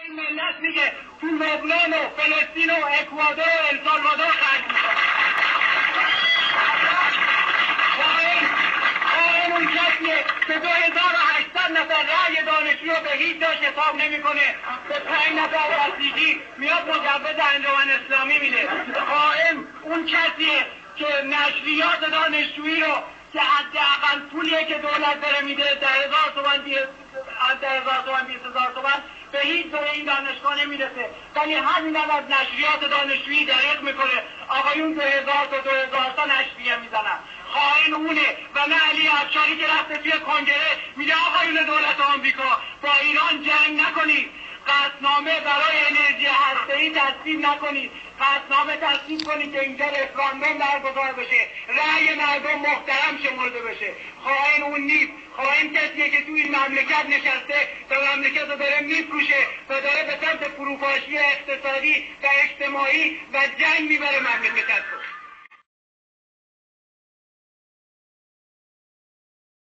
این ملت میگه تو لبنان و فلسطین و اکوادور و السالوادور خرج میکنه. خائن اون کسیه که 2800 نفر رأی دانشجو رو به هیچ جاش حساب نمیکنه، به 5 نفر بسیجی میاد مجوز انجمن اسلامی میده. خائن اون کسیه که نشریات دانشجویی رو که حداقل پولیه که دولت داره میده 10,000 تومان 20,000 تومان به هیچ جای این دانشگاه نمیرسه، ولی همین هم از نشریات دانشجویی دریغ میکنه. آقایون 2000 تا 2000 تا نشریه میزنن. خائن اونه و نه علی افشاری که رفته توی کنگره میگه آقایون دولت آمریکا با ایران جنگ نکنید، قطعنامه برای انرژی هسته‌ای تصویب نکنید، قطعنامه تصویب کنید که اینجا رفراندوم برگزار بشه، رأی مردم محترم شمرده بشه. خائن اون نیست. خائن کسیه که تو این مملکت نشسته و مملکت رو داره میفروشه و داره به سمت فروپاشی اقتصادی و اجتماعی و جنگ میبره مملکت رو.